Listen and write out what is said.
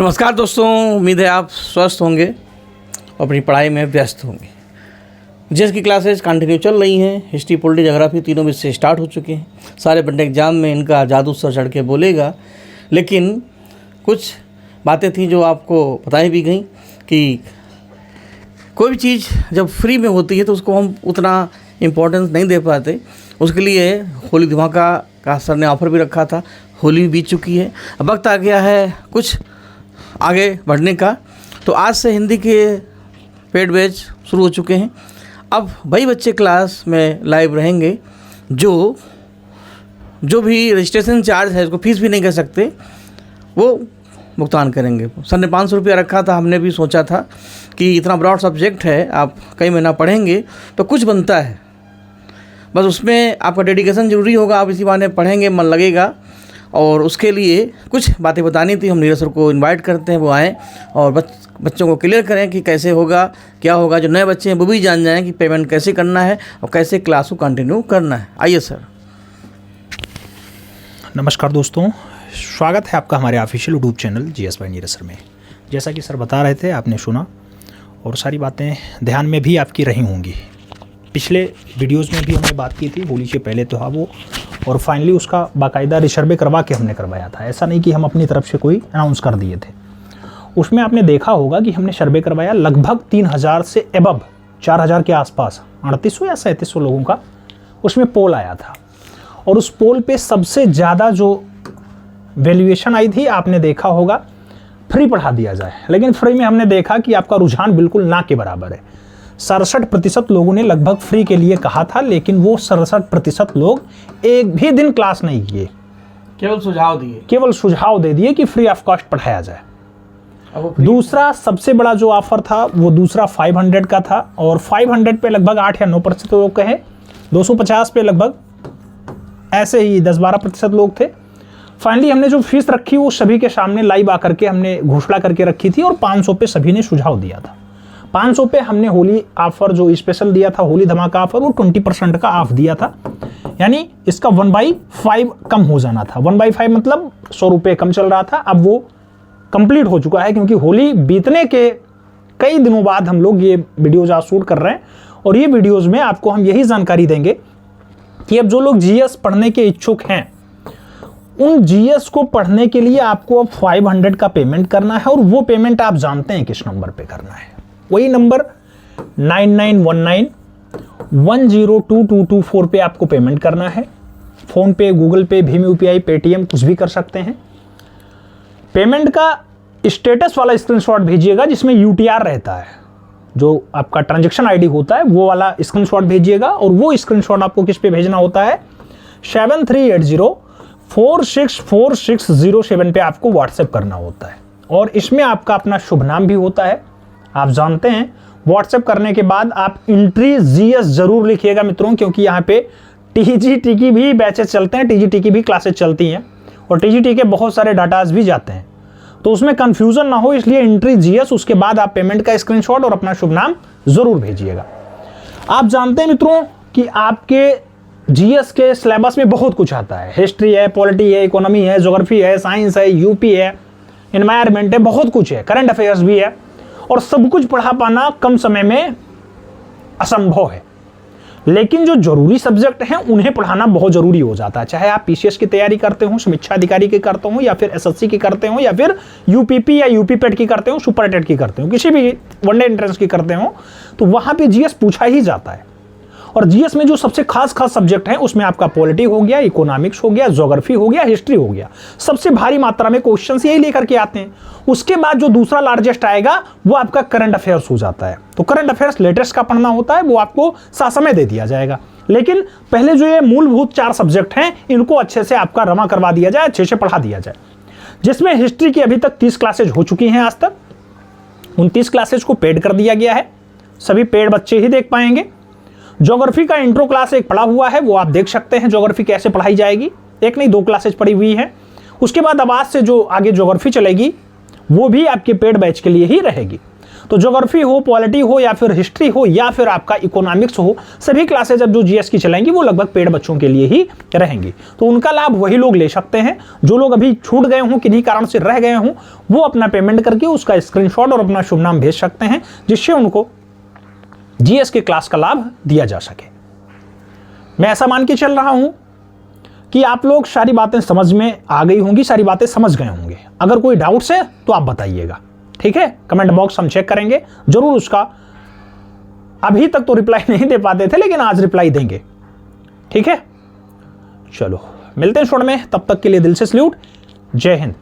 नमस्कार दोस्तों, उम्मीद है आप स्वस्थ होंगे और अपनी पढ़ाई में व्यस्त होंगे। जीएस की क्लासेस कंटिन्यू चल रही हैं। हिस्ट्री, पॉलिटी, ज्योग्राफी तीनों विषय स्टार्ट हो चुके हैं। सारे बंदे एग्जाम में इनका जादू सर चढ़ के बोलेगा, लेकिन कुछ बातें थी जो आपको बताई भी गई कि कोई भी चीज़ जब फ्री में होती है तो उसको हम उतना इम्पोर्टेंस नहीं दे पाते। उसके लिए होली धमाका का सर ने ऑफ़र भी रखा था। होली भी बीत चुकी है, अब वक्त आ गया है कुछ आगे बढ़ने का। तो आज से हिंदी के पेड बैच शुरू हो चुके हैं। अब वही बच्चे क्लास में लाइव रहेंगे जो भी रजिस्ट्रेशन चार्ज है, उसको फीस भी नहीं कह सकते, वो भुगतान करेंगे। सर ने 500 रुपया रखा था। हमने भी सोचा था कि इतना ब्रॉड सब्जेक्ट है, आप कई महीना पढ़ेंगे तो कुछ बनता है, बस उसमें आपका डेडिकेशन ज़रूरी होगा। आप इसी बहाने पढ़ेंगे, मन लगेगा, और उसके लिए कुछ बातें बतानी थी। हम नीरज सर को इनवाइट करते हैं, वो आएँ और बच्चों को क्लियर करें कि कैसे होगा, क्या होगा। जो नए बच्चे हैं वो भी जान जाएँ कि पेमेंट कैसे करना है और कैसे क्लास को कंटिन्यू करना है। आइए सर। नमस्कार दोस्तों, स्वागत है आपका हमारे official YouTube channel GS bye Neeraj sir में। जैसा कि सर बता रहे थे, आपने सुना और सारी बातें ध्यान में भी आपकी रही होंगी। पिछले वीडियोस में भी हमने बात की थी, होली से पहले तो हाँ वो, और फाइनली उसका बाकायदा रिसर्वे करवा के हमने करवाया था। ऐसा नहीं कि हम अपनी तरफ से कोई अनाउंस कर दिए थे। उसमें आपने देखा होगा कि हमने सर्वे करवाया लगभग 3000 से एबव, 4000 के आसपास, 3800 या 3700 लोगों का उसमें पोल आया था। और उस पोल पे सबसे ज़्यादा जो वैल्यूएशन आई थी, आपने देखा होगा फ्री पढ़ा दिया जाए, लेकिन फ्री में हमने देखा कि आपका रुझान बिल्कुल ना के बराबर है। 67% लोगों ने लगभग फ्री के लिए कहा था, लेकिन वो 67% लोग एक भी दिन क्लास नहीं किए, केवल सुझाव दे दिए कि फ्री ऑफ कॉस्ट पढ़ाया जाए। दूसरा सबसे बड़ा जो ऑफर था वो दूसरा 500 का था, और 500 पे लगभग 8 या 9% लोग कहे, 250 पे लगभग ऐसे ही 10-12% लोग थे। फाइनली हमने जो फीस रखी वो सभी के सामने लाइव आकर के हमने घोषणा करके रखी थी, और 500 पे सभी ने सुझाव दिया था। 500 पे हमने होली ऑफर जो स्पेशल दिया था, होली धमाका ऑफर, वो 20% का ऑफ दिया था। यानी इसका 1/5 कम हो जाना था। 1/5 मतलब 100 रुपये कम चल रहा था, अब वो कंप्लीट हो चुका है, क्योंकि होली बीतने के कई दिनों बाद हम लोग ये वीडियोज आज शूट कर रहे हैं। और ये वीडियोज में आपको हम यही जानकारी देंगे कि अब जो लोग जीएस पढ़ने के इच्छुक हैं, उन जीएस को पढ़ने के लिए आपको अब 500 का पेमेंट करना है। और वो पेमेंट आप जानते हैं किस नंबर पे करना है। वही नंबर 9919102224 पे आपको पेमेंट करना है। फोन पे, गूगल पे, भीम यूपीआई, पेटीएम कुछ भी कर सकते हैं। पेमेंट का स्टेटस वाला स्क्रीनशॉट भेजिएगा जिसमें यूटीआर रहता है, जो आपका ट्रांजैक्शन आईडी होता है, वो वाला स्क्रीनशॉट भेजिएगा। और वो स्क्रीनशॉट आपको किस पे भेजना होता है? 7380464607 पे आपको व्हाट्सएप करना होता है। और इसमें आपका अपना शुभ नाम भी होता है। आप जानते हैं व्हाट्सएप करने के बाद आप एंट्री जीएस जरूर लिखिएगा मित्रों, क्योंकि यहाँ पे टीजीटी की भी बैचेस चलते हैं, टीजीटी की भी क्लासेस चलती हैं, और टीजीटी के बहुत सारे डाटाज भी जाते हैं, तो उसमें कंफ्यूजन ना हो, इसलिए एंट्री जीएस, उसके बाद आप पेमेंट का स्क्रीनशॉट और अपना शुभ नाम जरूर भेजिएगा। आप जानते हैं मित्रों कि आपके जीएस के सिलेबस में बहुत कुछ आता है। हिस्ट्री है, पॉलिटी है, इकोनॉमी है, ज्योग्राफी है, साइंस है, यूपी है, एनवायरमेंट है, बहुत कुछ है, करंट अफेयर्स भी है, और सब कुछ पढ़ा पाना कम समय में असंभव है। लेकिन जो जरूरी सब्जेक्ट हैं उन्हें पढ़ाना बहुत जरूरी हो जाता है। चाहे आप पीसीएस की तैयारी करते हो, समीक्षा अधिकारी की करते हो, या फिर एसएससी की करते हो, या फिर यूपीपी या यूपीपेट की करते हो, सुपर टेट की करते हो, किसी भी वनडे एंट्रेंस की करते हो, तो वहां पे जीएस पूछा ही जाता है। और जीएस में जो सबसे खास सब्जेक्ट हैं उसमें आपका पॉलिटी हो गया, इकोनॉमिक्स हो गया, ज्योग्राफी हो गया, हिस्ट्री हो गया। सबसे भारी मात्रा में क्वेश्चंस यही लेकर के आते हैं। उसके बाद जो दूसरा लार्जेस्ट आएगा वो आपका करंट अफेयर्स हो जाता है। तो करंट अफेयर्स लेटेस्ट का पढ़ना होता है, वो आपको समय दे दिया जाएगा। लेकिन पहले जो ये मूलभूत 4 सब्जेक्ट हैं, इनको अच्छे से आपका रमा करवा दिया जाए, अच्छे से पढ़ा दिया जाए। जिसमें हिस्ट्री की अभी तक 30 क्लासेज हो चुकी हैं आज तक। 29 क्लासेज को पेड कर दिया गया है, सभी पेड बच्चे ही देख पाएंगे। ज्योग्राफी का इंट्रो क्लास एक पढ़ा हुआ है, वो आप देख सकते हैं ज्योग्राफी कैसे पढ़ाई जाएगी। एक नहीं 2 क्लासेज पढ़ी हुई है। उसके बाद अब आज से जो आगे ज्योग्राफी चलेगी वो भी आपके पेड बैच के लिए ही रहेगी। तो ज्योग्राफी हो, पॉलिटी हो, या फिर हिस्ट्री हो, या फिर आपका इकोनॉमिक्स हो, सभी क्लासेज अब जो जीएस की चलाएंगी वो लगभग पेड बच्चों के लिए ही रहेंगी। तो उनका लाभ वही लोग ले सकते हैं जो लोग अभी छूट गए हों, किन्हीं कारण से रह गए हों, वो अपना पेमेंट करके उसका स्क्रीनशॉट और अपना शुभ नाम भेज सकते हैं, जिससे उनको जीएस की क्लास का लाभ दिया जा सके। मैं ऐसा मान के चल रहा हूं कि आप लोग सारी बातें समझ में आ गई होंगी, सारी बातें समझ गए होंगे। अगर कोई डाउट्स है तो आप बताइएगा, ठीक है? कमेंट बॉक्स हम चेक करेंगे जरूर उसका। अभी तक तो रिप्लाई नहीं दे पाते थे, लेकिन आज रिप्लाई देंगे, ठीक है? चलो मिलते हैं शॉर्ट में, तब तक के लिए दिल से सल्यूट, जय हिंद।